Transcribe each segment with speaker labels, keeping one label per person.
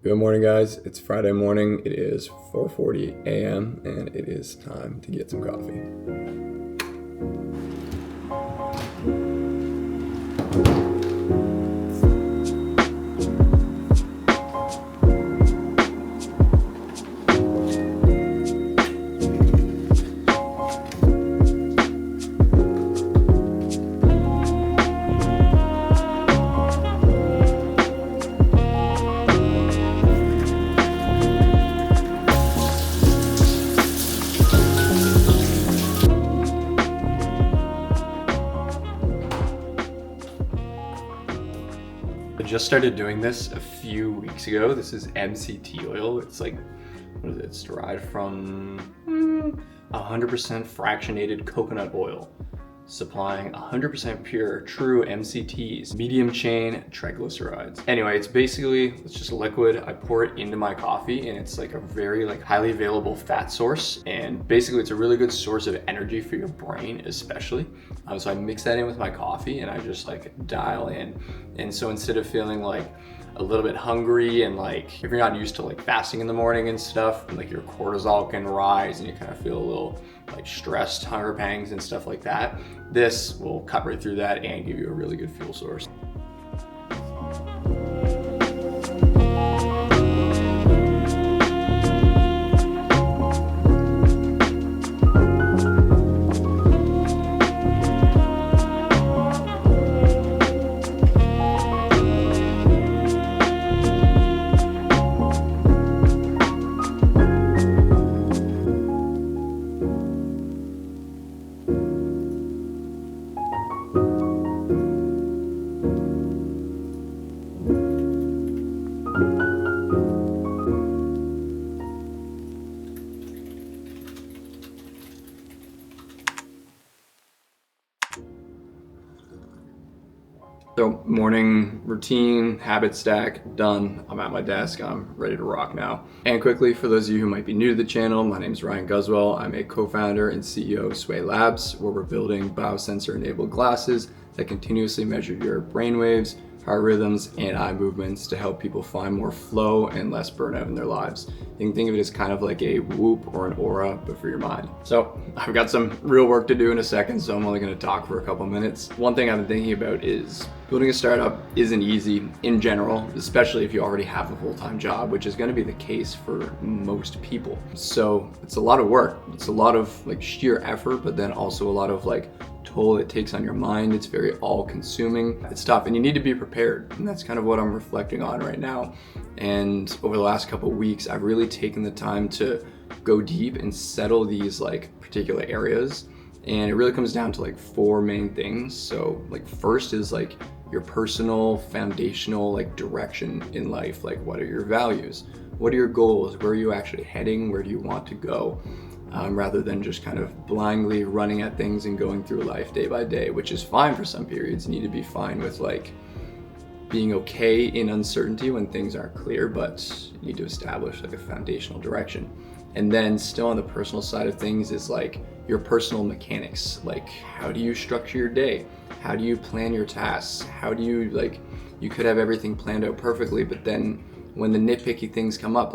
Speaker 1: Good morning, guys. It's Friday morning. It is 4:40 a.m. and it is time to get some coffee. I just started doing this a few weeks ago. This is MCT oil. It's like, what is it? It's derived from 100% fractionated coconut oil, supplying 100% pure, true MCTs, medium chain triglycerides. Anyway, it's just a liquid. I pour it into my coffee and it's like a very highly available fat source. And basically it's a really good source of energy for your brain, especially. So I mix that in with my coffee and I just dial in. And so instead of feeling a little bit hungry and if you're not used to fasting in the morning and stuff, and your cortisol can rise and you kind of feel a little stressed, hunger pangs and stuff like that, this will cut right through that and give you a really good fuel source. So morning routine, habit stack, done. I'm at my desk, I'm ready to rock now. And quickly, for those of you who might be new to the channel, my name is Ryan Guswell. I'm a co-founder and CEO of Sway Labs, where we're building biosensor enabled glasses that continuously measure your brainwaves, heart rhythms, and eye movements to help people find more flow and less burnout in their lives. You can think of it as kind of like a Whoop or an Aura, but for your mind. So I've got some real work to do in a second, so I'm only gonna talk for a couple minutes. One thing I've been thinking about is building a startup isn't easy in general, especially if you already have a full-time job, which is gonna be the case for most people. So it's a lot of work. It's a lot of sheer effort, but then also a lot of toll it takes on your mind. It's very all-consuming. It's tough, and you need to be prepared. And that's kind of what I'm reflecting on right now. And over the last couple of weeks, I've really taken the time to go deep and settle these particular areas. And it really comes down to four main things. So first is your personal foundational direction in life. What are your values? What are your goals? Where are you actually heading? Where do you want to go? Rather than just kind of blindly running at things and going through life day by day, which is fine for some periods. You need to be fine with being okay in uncertainty when things aren't clear, but you need to establish a foundational direction. And then still on the personal side of things is your personal mechanics. How do you structure your day? How do you plan your tasks? How do you you could have everything planned out perfectly, but then when the nitpicky things come up,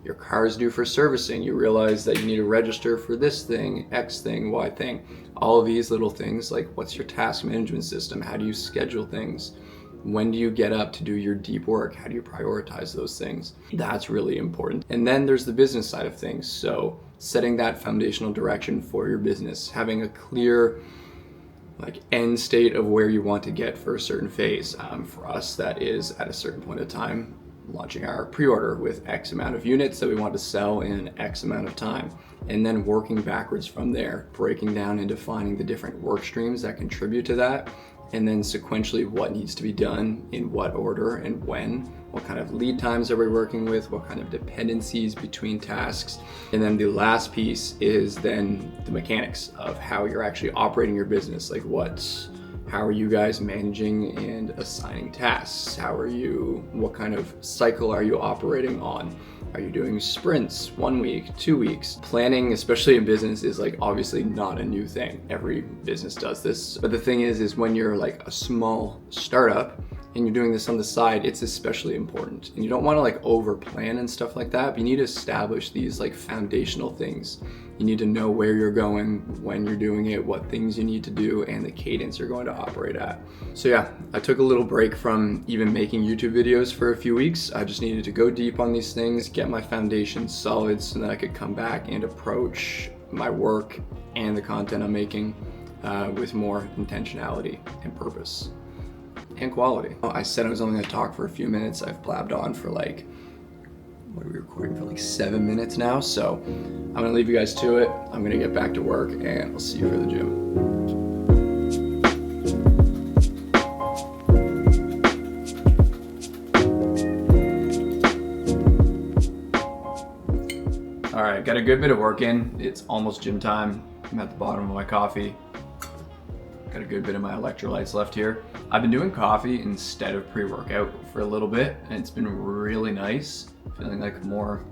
Speaker 1: your car is due for servicing, you realize that you need to register for this thing, X thing, Y thing. All of these little things, what's your task management system? How do you schedule things? When do you get up to do your deep work? How do you prioritize those things? That's really important. And then there's the business side of things. So setting that foundational direction for your business, having a clear end state of where you want to get for a certain phase. For us, that is at a certain point of time, launching our pre-order with X amount of units that we want to sell in X amount of time, and then working backwards from there, breaking down and defining the different work streams that contribute to that, and then sequentially what needs to be done in what order and when, what kind of lead times are we working with, what kind of dependencies between tasks. And then the last piece is then the mechanics of how you're actually operating your business. How are you guys managing and assigning tasks? What kind of cycle are you operating on? Are you doing sprints, 1 week, 2 weeks? Planning, especially in business, is obviously not a new thing. Every business does this. But the thing is when you're a small startup and you're doing this on the side, it's especially important. And you don't want to like over plan and stuff like that, but you need to establish these like foundational things. You need to know where you're going, when you're doing it, what things you need to do, and the cadence you're going to operate at. So yeah, I took a little break from even making YouTube videos for a few weeks. I just needed to go deep on these things, get my foundation solid so that I could come back and approach my work and the content I'm making with more intentionality and purpose and quality. I said I was only gonna talk for a few minutes. I've blabbed on for like, what are we recording for, like 7 minutes now? So I'm gonna leave you guys to it. I'm gonna get back to work and I'll see you for the gym. All right, got a good bit of work in. It's almost gym time. I'm at the bottom of my coffee. Got a good bit of my electrolytes left here. I've been doing coffee instead of pre-workout for a little bit, and it's been really nice. Feeling like more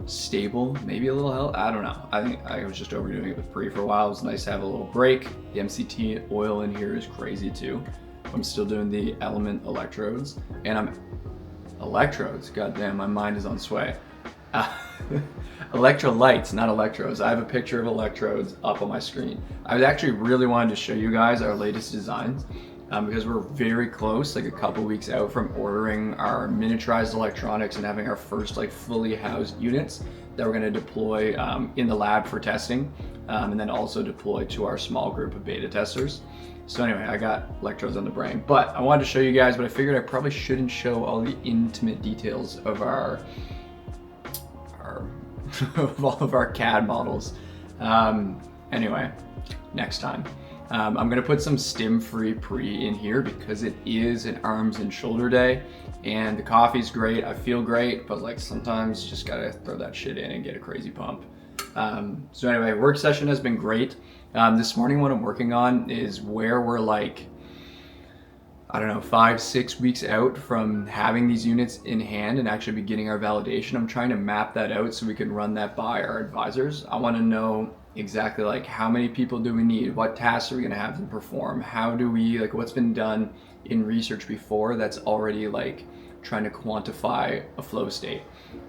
Speaker 1: stable, maybe a little health. I don't know. I think I was just overdoing it with pre for a while. It was nice to have a little break. The MCT oil in here is crazy too. I'm still doing the Element electrodes, and electrodes. Goddamn, my mind is on sway. Electrolytes, not electrodes. I have a picture of electrodes up on my screen. I actually really wanted to show you guys our latest designs because we're very close, like a couple weeks out from ordering our miniaturized electronics and having our first like fully housed units that we're going to deploy in the lab for testing and then also deploy to our small group of beta testers. So anyway, I got electrodes on the brain, but I wanted to show you guys, but I figured I probably shouldn't show all the intimate details of of all of our CAD models. Anyway, next time. I'm gonna put some stim-free pre in here because it is an arms and shoulder day, and the coffee's great, I feel great, but like sometimes just gotta throw that shit in and get a crazy pump. So anyway, work session has been great. This morning what I'm working on is where we're like, I don't know, 5-6 weeks out from having these units in hand and actually beginning our validation. I'm trying to map that out so we can run that by our advisors. I want to know exactly like how many people do we need, what tasks are we going to have them perform, how do we, like what's been done in research before that's already like trying to quantify a flow state.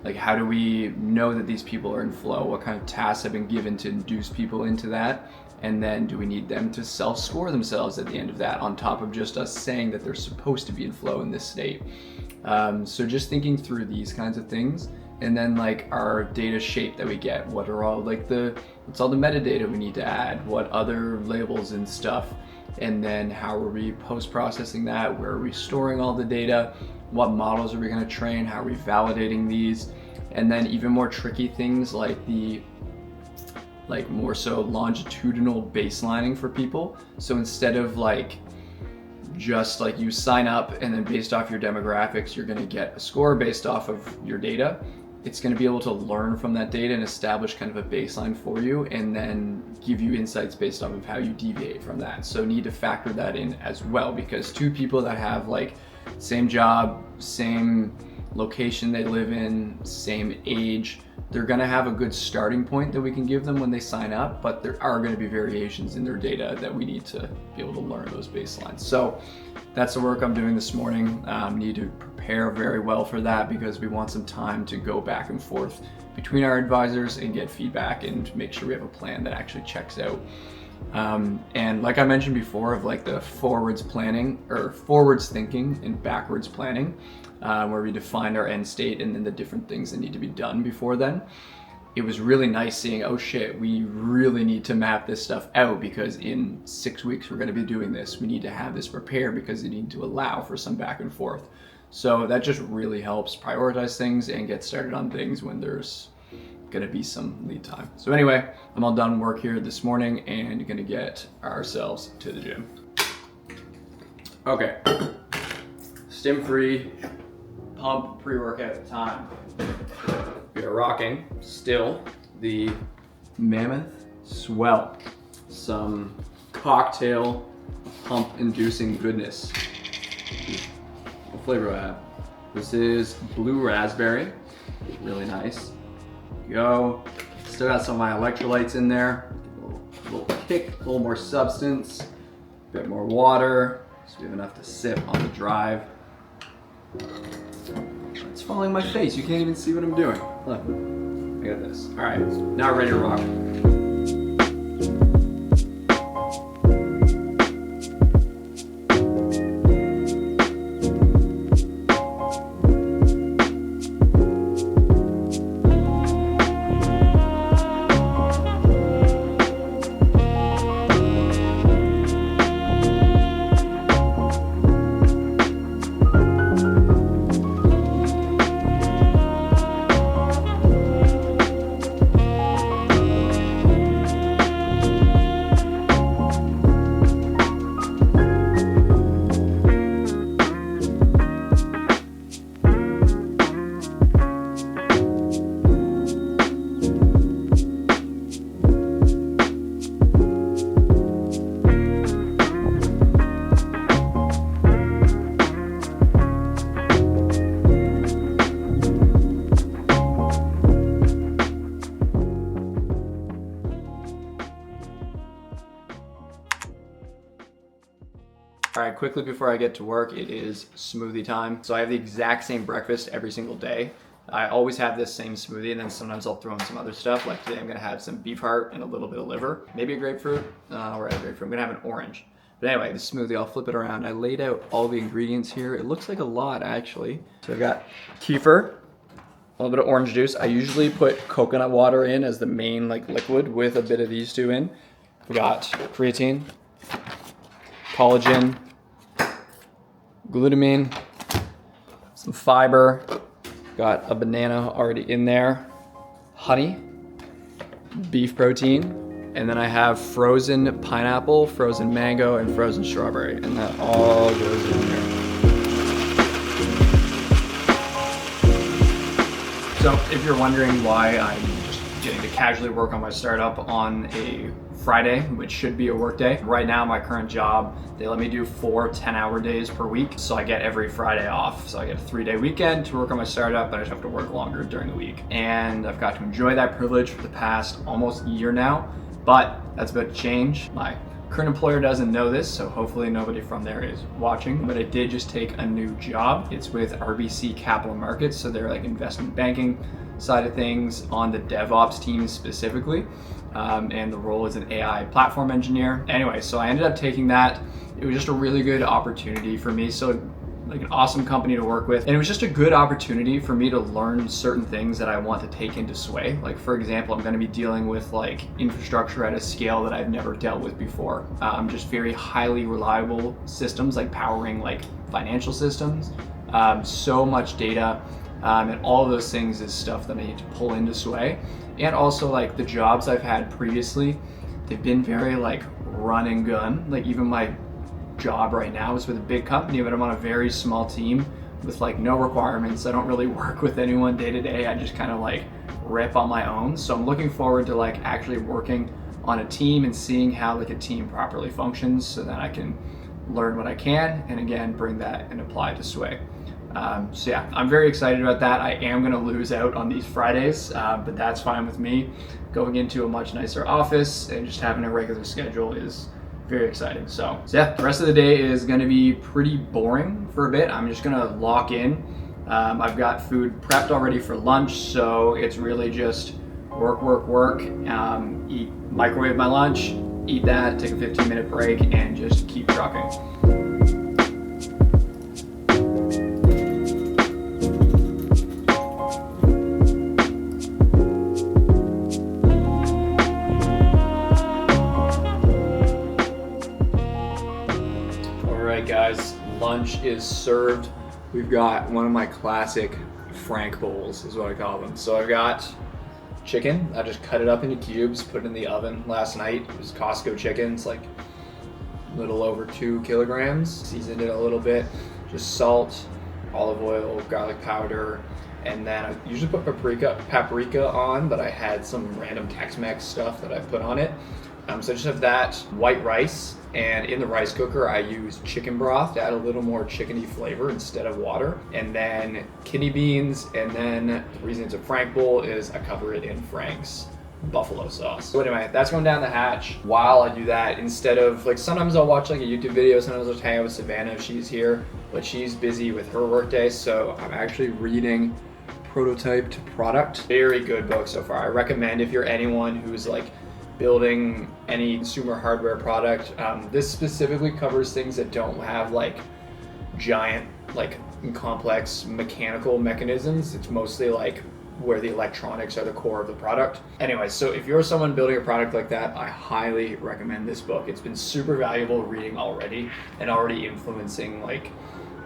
Speaker 1: Like how do we know that these people are in flow? What kind of tasks have been given to induce people into that? And then do we need them to self-score themselves at the end of that on top of just us saying that they're supposed to be in flow in this state? So just thinking through these kinds of things, and then like our data shape that we get, what are all like what's all the metadata we need to add, what other labels and stuff, and then how are we post-processing that, where are we storing all the data, what models are we going to train, how are we validating these, and then even more tricky things like more so longitudinal baselining for people. So instead of like just like you sign up and then based off your demographics you're going to get a score based off of your data, it's going to be able to learn from that data and establish kind of a baseline for you and then give you insights based off of how you deviate from that. So need to factor that in as well, because two people that have like same job, same location they live in, same age, they're going to have a good starting point that we can give them when they sign up, but there are going to be variations in their data that we need to be able to learn those baselines. So that's the work I'm doing this morning. Need to prepare very well for that because we want some time to go back and forth between our advisors and get feedback and make sure we have a plan that actually checks out. And like I mentioned before of like the forwards planning or forwards thinking and backwards planning, where we defined our end state and then the different things that need to be done before then. It was really nice seeing, oh shit, we really need to map this stuff out because in 6 weeks we're going to be doing this. We need to have this prepared because we need to allow for some back and forth. So that just really helps prioritize things and get started on things when there's going to be some lead time. So anyway, I'm all done work here this morning and going to get ourselves to the gym. Okay, stim free, pump pre-workout time. We are rocking still the Mammoth Swell, some cocktail pump inducing goodness. What flavor do I have? This is blue raspberry, really nice. Go. Still got some of my electrolytes in there. A little kick, a little more substance, a bit more water, so we have enough to sip on the drive. It's falling in my face. You can't even see what I'm doing. Look, I got this. All right, now we're ready to rock. All right, quickly before I get to work, it is smoothie time. So I have the exact same breakfast every single day. I always have this same smoothie, and then sometimes I'll throw in some other stuff. Like today I'm gonna have some beef heart and a little bit of liver, maybe a grapefruit, or a grapefruit. I'm gonna have an orange. But anyway, the smoothie, I'll flip it around. I laid out all the ingredients here. It looks like a lot actually. So I've got kefir, a little bit of orange juice. I usually put coconut water in as the main like liquid with a bit of these two in. We got creatine, collagen, glutamine, some fiber, got a banana already in there, honey, beef protein, and then I have frozen pineapple, frozen mango, and frozen strawberry, and that all goes in there. So if you're wondering why I'm just getting to casually work on my startup on a Friday, which should be a work day. Right now, my current job, they let me do 4 10-hour days per week. So I get every Friday off. So I get a 3-day weekend to work on my startup, but I just have to work longer during the week. And I've got to enjoy that privilege for the past almost year now, but that's about to change. My current employer doesn't know this, so hopefully nobody from there is watching, but I did just take a new job. It's with RBC Capital Markets, so they're like investment banking side of things on the DevOps team specifically. And the role is an AI platform engineer. Anyway, so I ended up taking that. It was just a really good opportunity for me. So like an awesome company to work with. And it was just a good opportunity for me to learn certain things that I want to take into Sway. Like for example, I'm gonna be dealing with like infrastructure at a scale that I've never dealt with before. Just very highly reliable systems like powering like financial systems. So much data. And all of those things is stuff that I need to pull into Sway. And also like the jobs I've had previously, they've been very like run and gun. Like even my job right now is with a big company, but I'm on a very small team with like no requirements. I don't really work with anyone day to day. I just kind of like rip on my own. So I'm looking forward to like actually working on a team and seeing how like a team properly functions so that I can learn what I can and again, bring that and apply to Sway. So yeah, I'm very excited about that. I am gonna lose out on these Fridays, but that's fine with me. Going into a much nicer office and just having a regular schedule is very exciting. So yeah, the rest of the day is gonna be pretty boring for a bit. I'm just gonna lock in. I've got food prepped already for lunch, so it's really just work, eat, microwave my lunch, eat that, take a 15-minute break, and just keep trucking. Guys, lunch is served. We've got one of my classic Frank bowls is what I call them. So I've got chicken. I just cut it up into cubes, put it in the oven last night. It was Costco chicken. It's like a little over 2 kilograms. Seasoned it a little bit. Just salt, olive oil, garlic powder, and then I usually put paprika on, but I had some random Tex-Mex stuff that I put on it. So I just have that, white rice, and in the rice cooker I use chicken broth to add a little more chickeny flavor instead of water, and then kidney beans, and then the reason it's a Frank bowl is I cover it in Frank's buffalo sauce. So anyway, that's going down the hatch. While I do that, instead of like, sometimes I'll watch like a YouTube video, sometimes I'll just hang out with Savannah if she's here, but she's busy with her workday, so I'm actually reading Prototype to Product. Very good book so far. I recommend if you're anyone who's like building any consumer hardware product. This specifically covers things that don't have like giant, like complex mechanical mechanisms. It's mostly like where the electronics are the core of the product. Anyway, so if you're someone building a product like that, I highly recommend this book. It's been super valuable reading already and already influencing like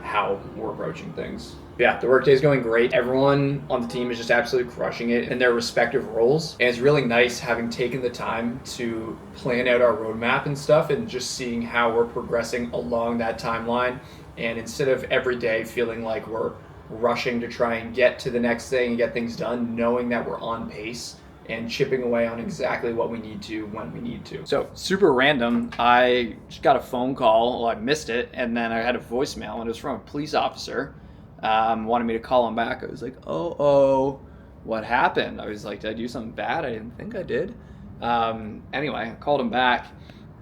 Speaker 1: how we're approaching things. Yeah, the workday is going great. Everyone on the team is just absolutely crushing it in their respective roles. And it's really nice having taken the time to plan out our roadmap and stuff and just seeing how we're progressing along that timeline. And instead of every day feeling like we're rushing to try and get to the next thing and get things done, knowing that we're on pace and chipping away on exactly what we need to when we need to. So super random, I just got a phone call, well, I missed it, and then I had a voicemail, and it was from a police officer, wanted me to call him back. I was like, what happened? I was like, did I do something bad? I didn't think I did. Anyway, I called him back,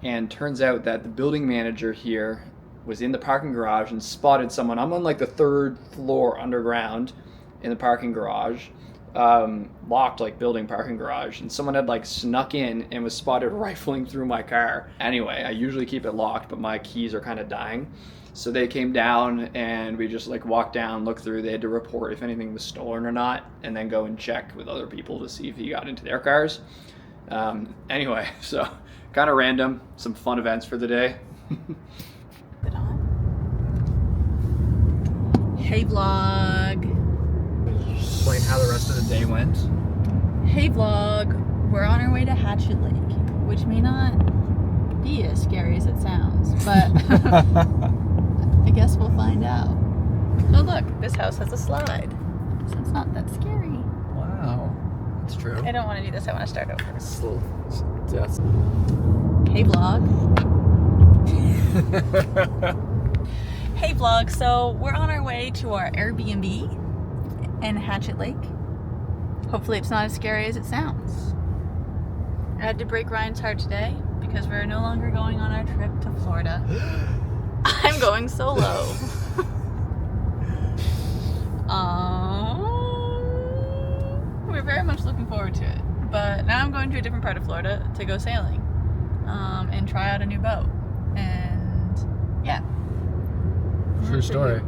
Speaker 1: and turns out that the building manager here was in the parking garage and spotted someone. I'm on like the 3rd floor underground in the parking garage, locked like building parking garage, and someone had like snuck in and was spotted rifling through my car. Anyway, I usually keep it locked, but my keys are kind of dying. So they came down and we just like walked down, looked through. They had to report if anything was stolen or not, and then go and check with other people to see if he got into their cars. Anyway, so kind of random, some fun events for the day.
Speaker 2: Hey vlog.
Speaker 1: Explain how the rest of the day went.
Speaker 2: Hey vlog. We're on our way to Hatchet Lake, which may not be as scary as it sounds, but I guess we'll find out. Oh look, this house has a slide, so it's not that scary.
Speaker 1: Wow, that's true.
Speaker 2: I don't want to do this. I want to start over.
Speaker 1: Yes.
Speaker 2: Hey vlog. Hey vlog, so we're on our way to our Airbnb in Hatchet Lake. Hopefully it's not as scary as it sounds. I had to break Ryan's heart today because we're no longer going on our trip to Florida. I'm going solo. We're very much looking forward to it. But now I'm going to a different part of Florida to go sailing and try out a new boat. And yeah.
Speaker 1: True story.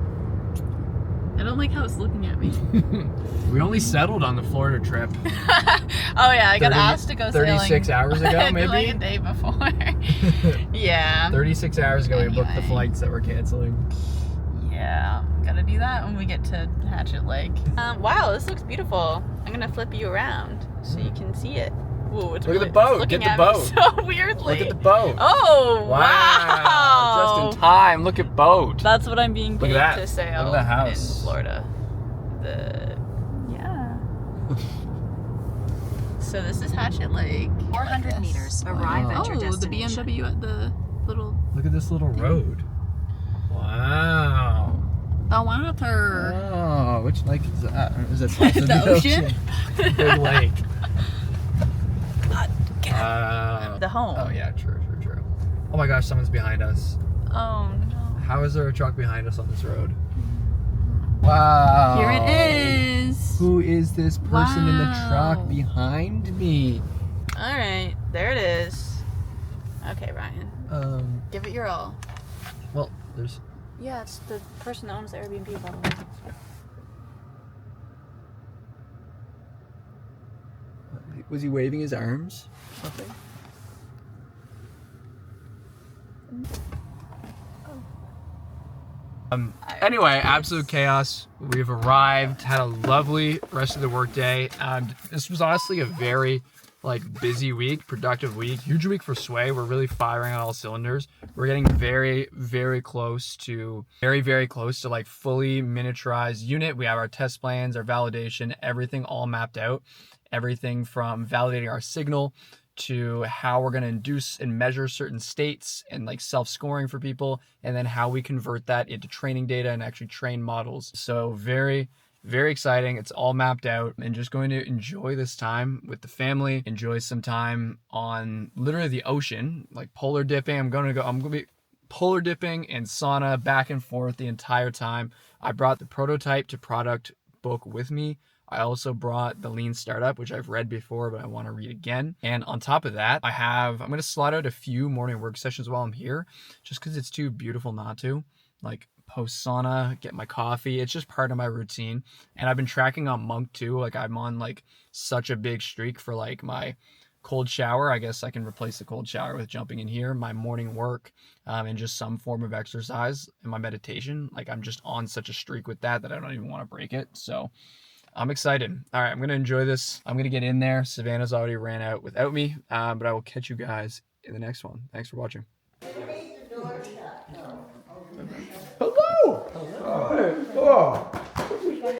Speaker 2: I don't like how it's looking at me.
Speaker 1: We only settled on the Florida trip.
Speaker 2: Oh yeah, I got asked to go sailing
Speaker 1: 36 hours ago, maybe?
Speaker 2: like a day before. Yeah.
Speaker 1: 36 hours ago, we booked the flights that we're canceling.
Speaker 2: Yeah, gotta do that when we get to Hatchet Lake. Wow, this looks beautiful. I'm gonna flip you around so you can see it. Ooh, it's
Speaker 1: Look
Speaker 2: really,
Speaker 1: at the boat.
Speaker 2: it's
Speaker 1: Get
Speaker 2: looking
Speaker 1: the
Speaker 2: at
Speaker 1: boat.
Speaker 2: me so weirdly.
Speaker 1: Look at the boat.
Speaker 2: Oh, wow.
Speaker 1: Just in time. Look at boat.
Speaker 2: That's what I'm being paid to sail
Speaker 1: Look at the house.
Speaker 2: in Florida. Yeah. So this is Hatchet Lake.
Speaker 3: 400 meters. Arrive at your destination.
Speaker 2: Oh, the BMW at the little...
Speaker 1: Look at this little road. Wow.
Speaker 2: The water.
Speaker 1: Oh, which lake is that? Is it
Speaker 2: The ocean?
Speaker 1: Big lake.
Speaker 2: The home.
Speaker 1: Oh yeah, true. Oh my gosh, someone's behind us.
Speaker 2: Oh no.
Speaker 1: How is there a truck behind us on this road? Wow.
Speaker 2: Here it is.
Speaker 1: Who is this person in the truck behind me?
Speaker 2: All right, there it is. Okay, Ryan. Give it your all.
Speaker 1: Well, there's...
Speaker 2: Yeah, it's the person that owns the Airbnb, by the way.
Speaker 1: Was he waving his arms? Something? Anyway, absolute chaos. We've arrived, had a lovely rest of the workday. This was honestly a very busy week, productive week, huge week for Sway. We're really firing on all cylinders. We're getting very, very close to fully miniaturized unit. We have our test plans, our validation, everything all mapped out. Everything from validating our signal to how we're going to induce and measure certain states and self-scoring for people, and then how we convert that into training data and actually train models. So very very exciting. It's all mapped out and just going to enjoy this time with the family, enjoy some time on literally the ocean, like polar dipping. I'm going to be polar dipping and sauna back and forth the entire time. I brought the prototype to product book with me. I also brought the Lean Startup, which I've read before, but I want to read again. And on top of that, I'm going to slot out a few morning work sessions while I'm here, just because it's too beautiful not to. Like post sauna, get my coffee. It's just part of my routine. And I've been tracking on Monk too. Like I'm on like such a big streak for like my cold shower. I guess I can replace the cold shower with jumping in here, my morning work, and just some form of exercise and my meditation. Like I'm just on such a streak with that I don't even want to break it. So I'm excited. All right, I'm going to enjoy this. I'm going to get in there. Savannah's already ran out without me, but I will catch you guys in the next one. Thanks for watching. Hello! Hello! Oh.